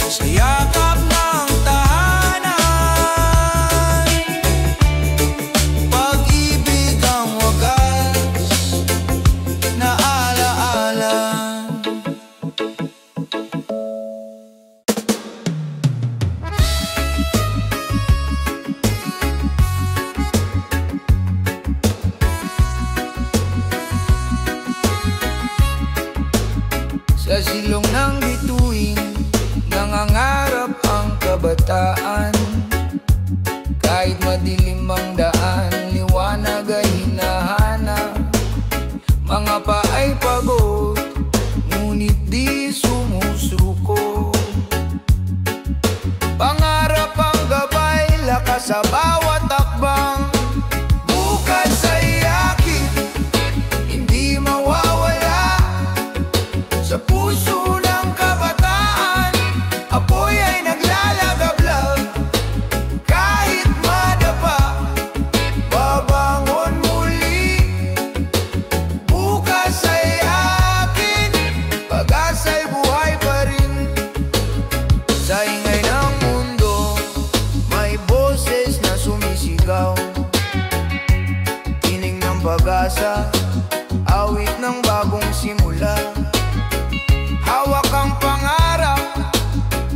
Sa yakap ng tahanan, pag-ibig ang wagas na alaala. Sa silong ng bituin, nangangarap ang kabataan. Kahit madilim ang daan, liwanag ay hinahanap. Mga paay pagod, ngunit di sumusuko. Pangarap ang gabay, lakas sa bawat takbang. Bukas ay akin, hindi mawawala. Sa puso ng kabataan, apoy ay naglalagablab. Kahit madapa, babangon muli. Bukas ay akin, pag-asa'y buhay pa rin. Sa ingay ng mundo, may boses na sumisigaw. Tinig ng pag-asa, awit ng bagong simula. Hawak ang pangarap,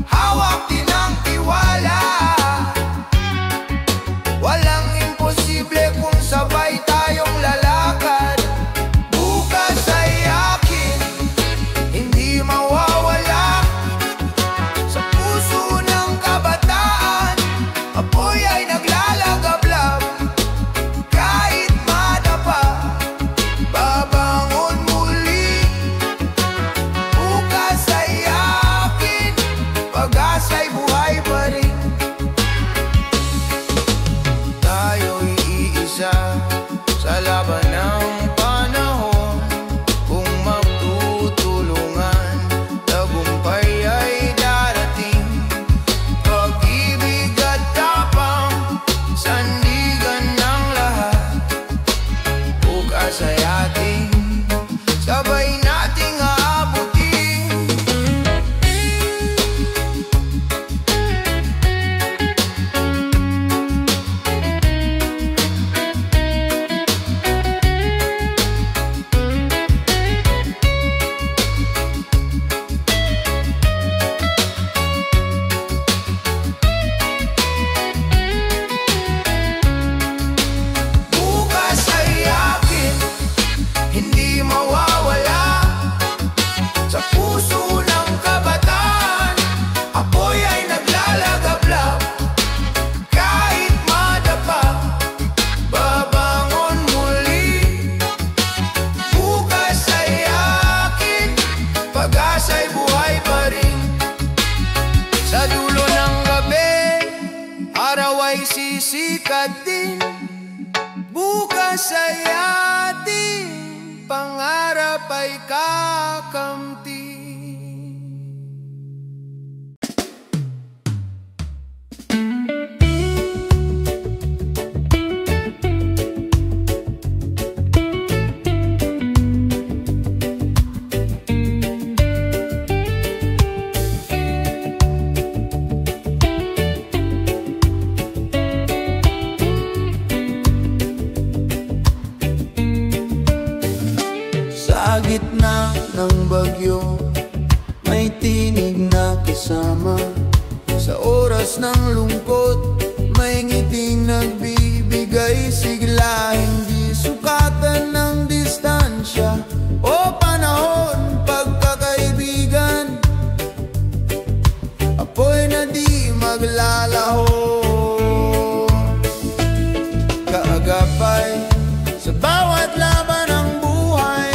hawak din ang tiwala. Walang imposible kung sabay tayong lalakad. Bukas ay akin, hindi mawawala. Sa puso ng kabataan, apoy ay naglalagablab. Kahit madapa, babangon muli. Sa gitna ng bagyo, may tinig na kasama. Sa oras ng lungkot, may ngiting nagbibigay sigla. Hindi sukatan ng distansya o panahon, pagkakaibigan. Apoy na di maglalaho, kaagapay sa bawat laban ng buhay.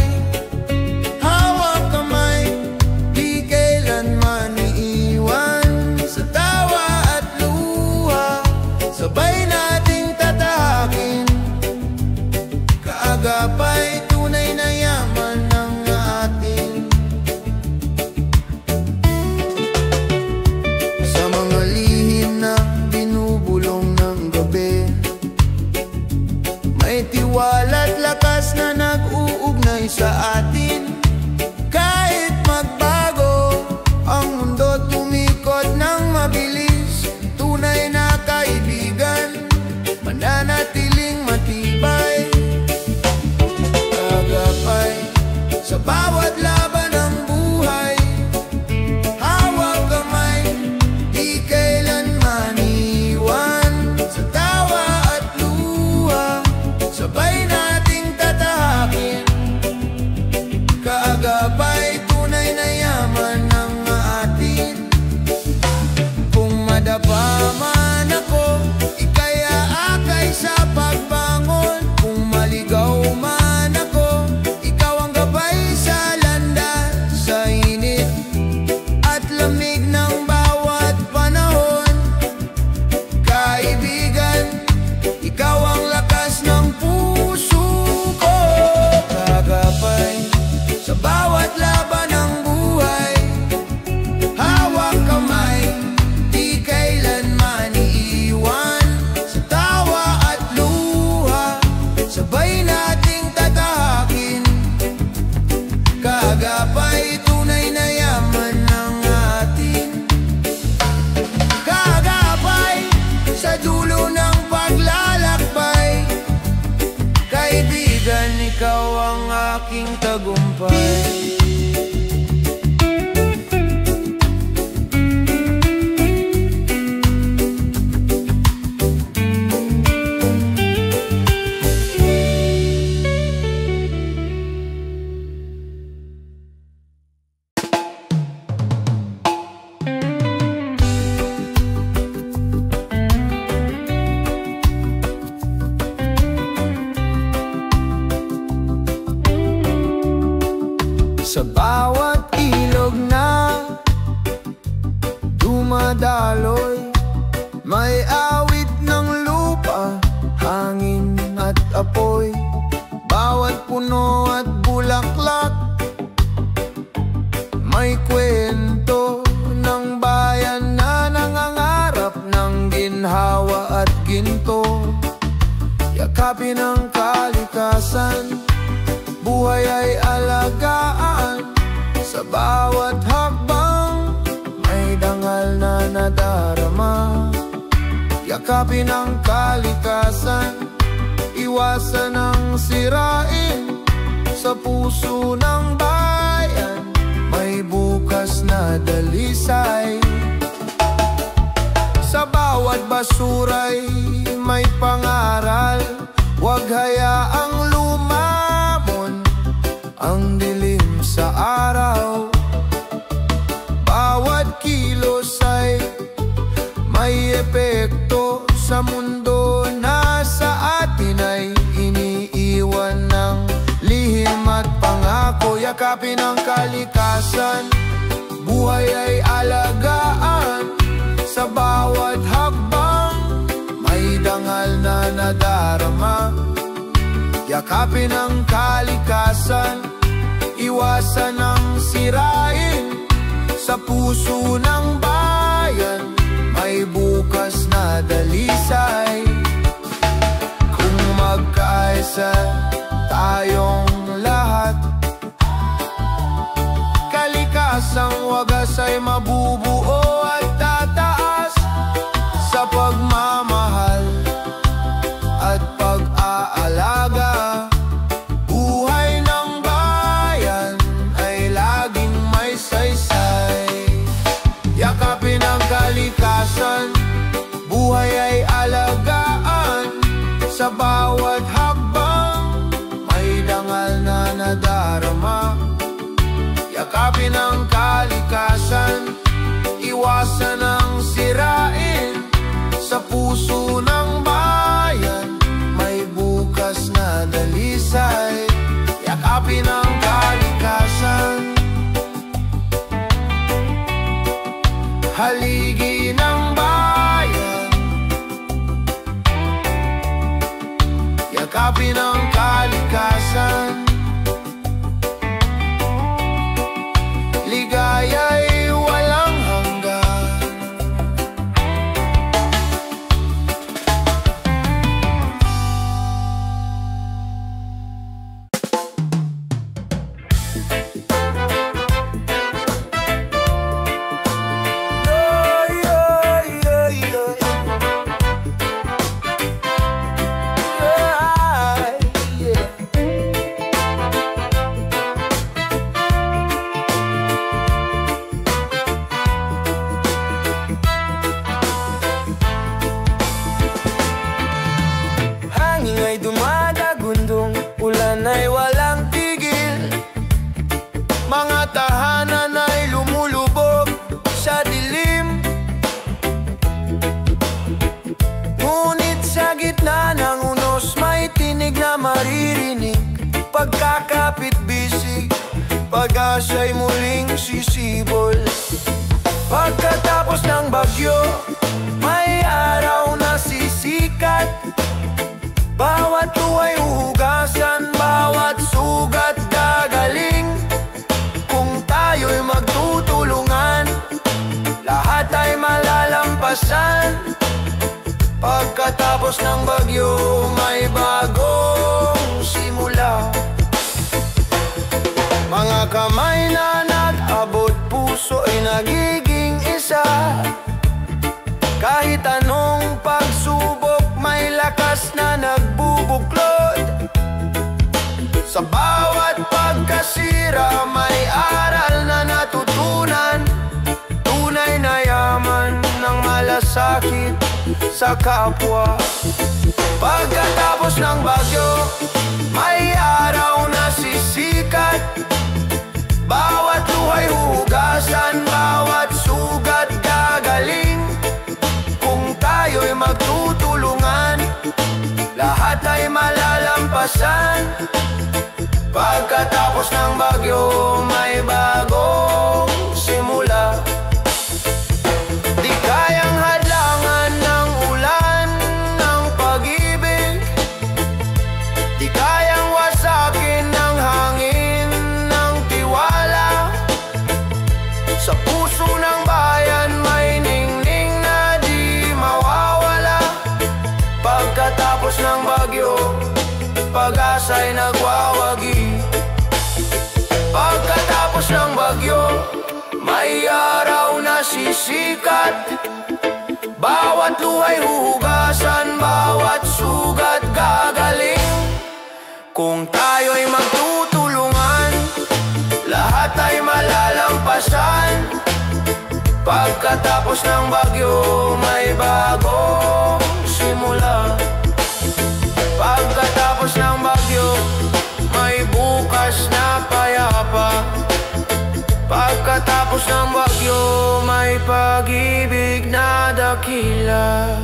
Hawak kamay, di kailanman iiwan. Sa tawa at luha, sabay nating tatahakin. Kaagapay, tunay na yaman ng atin. Sa mga lihim na binubulong ng gabi, may tiwala't lakas na nag-uugnay sa atin. Kahit magbago ang mundo't umikot ng mabilis, tunay na kaibigan mananatiling matibay. Kaagapay sa bawat laban ng buhay. Hawak kamay, di kailanman iwan. Sa tawa at luha, sabay nating tatahakin. Kaagapay, tunay na yaman ng atin. Kung madapa man ako, ikaya akay sa pagbangon. Kung maligaw man ako, ikaw ang gabay sa landas. Sa init at lamig ng bawat panahon, kaibigan, ikaw ang lakas ng puso ko. Kaagapay sa bawat laban ng buhay. Hawak kamay, di kailanman iiwan. Sa tawa at luha, sabay nating tatahakin. Kaagapay, tunay na yaman ng atin. Kaagapay sa dulo ng paglalakbay. Kaibigan, ikaw ang aking tagumpay. Sa bawat ilog na dumadaloy, may awit ng lupa, hangin at apoy. Bawat puno at bulaklak, may kwento ng bayan na nangangarap ng ginhawa at ginto. Yakapin ang kalikasan, buhay ay alagaan. Sa bawat hakbang, may dangal na nadarama. Yakapin ang kalikasan, iwasan ang sirain. Sa puso ng bayan, may bukas na dalisay. Sa bawat basura'y may pangaral, huwag hayaang lumamon ang dilim sa araw. Bawat kilos ay may epekto sa mundo na sa atin ay iniiwan ng lihim at pangako. Yakapin ang kalikasan, buhay ay alagaan. Sa bawat hakbang, may dangal na nadarama. Yakapin ang kalikasan, iwasan ang sirain. Sa puso ng bayan, may bukas na dalisay. Kung magkaisa tayong lahat, kalikasang wagas ay mabubuo at tataas. Sa pagmamahal at pag-aalaga, buhay ng bayan pag-asa'y yakapin ang kalikasan. Haligi ng bayan, yakapin ang kalikasan. Ligaya'y walang hanggan. Ulan ay walang tigil, mga tahanan ay lumulubog sa dilim. Ngunit sa gitna ng unos may tinig na maririnig, pagkakapit-bisig, pag-asa'y muling sisibol. Pagkatapos ng bagyo, may araw na sisikat. Bawat luhay huhugasan, bawat sugat gagaling. Kung tayo'y magtutulungan, lahat ay malalampasan. Pagkatapos ng bagyo, may bagong simula. Mga kamay na nag-abot, puso ay nagiging isa. Kahit anong pagsubok, may lakas na nagbubuklod. Sa bawat pagkasira, may aral na natutunan. Tunay na yaman ng malasakit sa kapwa. Pagkatapos ng bagyo, may araw na sisikat. Bawat luhay huhugasan, bawat sugat gagaling. Kung tayo'y magtutulungan, lahat ay malalampasan. Pagkatapos ng bagyo, may bagong simula. Di kayang hadlangan ng ulan ng pag-ibig, di kayang wasakin ng hangin ng tiwala. Sa puso ng bayan may ningning na di mawawala. Pagkatapos ng bagyo, pag-asa'y nagwawagi. Pagkatapos ng bagyo, may araw na sisikat. Bawat luhay huhugasan, bawat sugat gagaling. Kung tayo'y magtutulungan, lahat ay malalampasan. Pagkatapos ng bagyo, may bagong simula. Pagkatapos ng bagyo, may bukas na payapa. Pagkatapos ng bagyo, may pag-ibig na dakila.